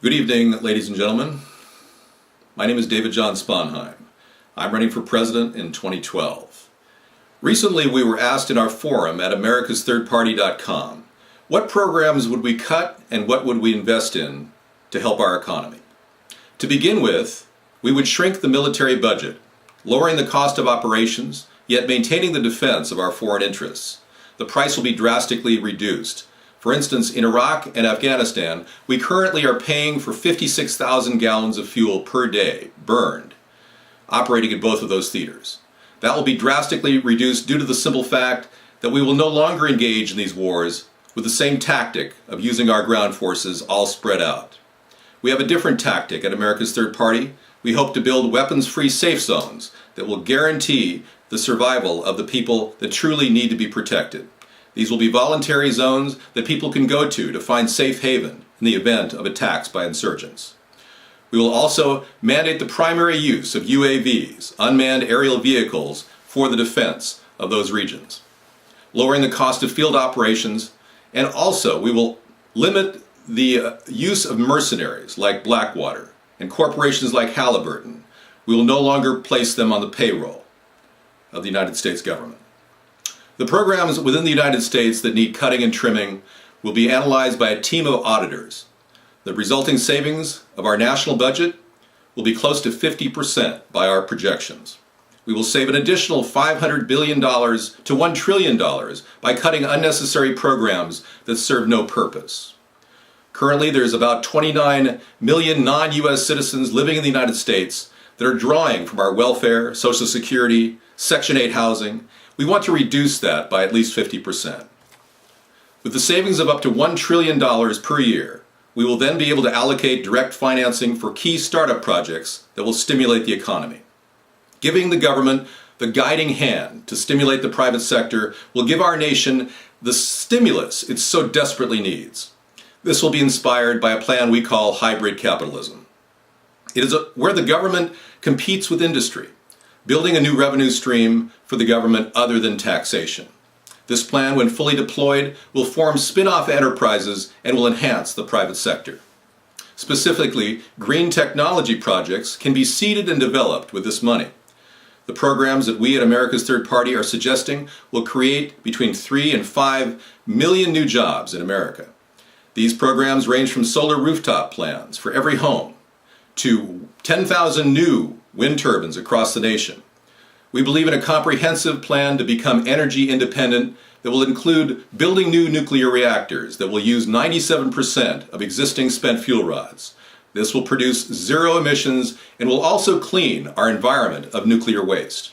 Good evening, ladies and gentlemen. My name is Jon Sponheim. I'm running for president in 2012. Recently, we were asked in our forum at americasthirdparty.com, what programs would we cut and what would we invest in to help our economy? To begin with, we would shrink the military budget, lowering the cost of operations, yet maintaining the defense of our foreign interests. The price will be drastically reduced. For instance, in Iraq and Afghanistan, we currently are paying for 56,000 gallons of fuel per day, burned, operating in both of those theaters. That will be drastically reduced due to the simple fact that we will no longer engage in these wars with the same tactic of using our ground forces all spread out. We have a different tactic at America's Third Party. We hope to build weapons-free safe zones that will guarantee the survival of the people that truly need to be protected. These will be voluntary zones that people can go to find safe haven in the event of attacks by insurgents. We will also mandate the primary use of UAVs, unmanned aerial vehicles, for the defense of those regions, lowering the cost of field operations, and also we will limit the use of mercenaries like Blackwater and corporations like Halliburton. We will no longer place them on the payroll of the United States government. The programs within the United States that need cutting and trimming will be analyzed by a team of auditors. The resulting savings of our national budget will be close to 50% by our projections. We will save an additional $500 billion to $1 trillion by cutting unnecessary programs that serve no purpose. Currently, there's about 29 million non-U.S. citizens living in the United States that are drawing from our welfare, Social Security, Section 8 housing. We want to reduce that by at least 50%. With the savings of up to $1 trillion per year, we will then be able to allocate direct financing for key startup projects that will stimulate the economy. Giving the government the guiding hand to stimulate the private sector will give our nation the stimulus it so desperately needs. This will be inspired by a plan we call hybrid capitalism. It is where the government competes with industry, building a new revenue stream for the government other than taxation. This plan, when fully deployed, will form spin-off enterprises and will enhance the private sector. Specifically, green technology projects can be seeded and developed with this money. The programs that we at America's Third Party are suggesting will create between 3 and 5 million new jobs in America. These programs range from solar rooftop plans for every home to 10,000 new wind turbines across the nation. We believe in a comprehensive plan to become energy independent that will include building new nuclear reactors that will use 97% of existing spent fuel rods. This will produce zero emissions and will also clean our environment of nuclear waste.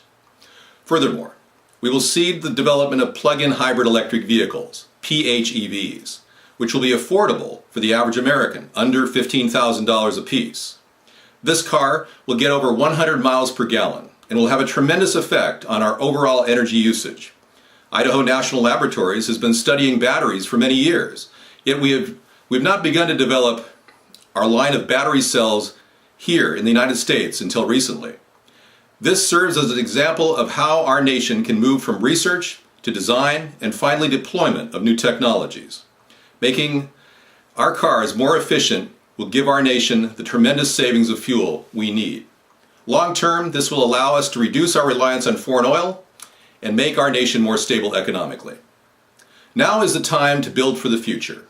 Furthermore, we will seed the development of plug-in hybrid electric vehicles, PHEVs, which will be affordable for the average American, under $15,000 apiece. This car will get over 100 miles per gallon and will have a tremendous effect on our overall energy usage. Idaho National Laboratories has been studying batteries for many years, yet we've not begun to develop our line of battery cells here in the United States until recently. This serves as an example of how our nation can move from research to design and finally deployment of new technologies. Making our cars more efficient will give our nation the tremendous savings of fuel we need. Long term, this will allow us to reduce our reliance on foreign oil and make our nation more stable economically. Now is the time to build for the future.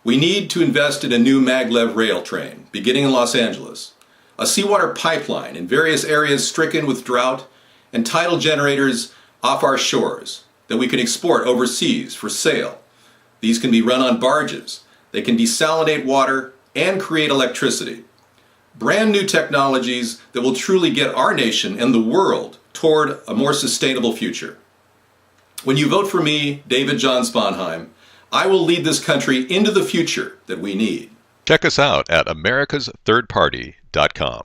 We need to invest in a new Mag-lev rail train, beginning in Los Angeles, a seawater pipeline in various areas stricken with drought, and tidal generators off our shores that we can export overseas for sale. These can be run on barges. They can desalinate water and create electricity. Brand new technologies that will truly get our nation and the world toward a more sustainable future. When you vote for me, Jon Sponheim, I will lead this country into the future that we need. Check us out at americasthirdparty.com.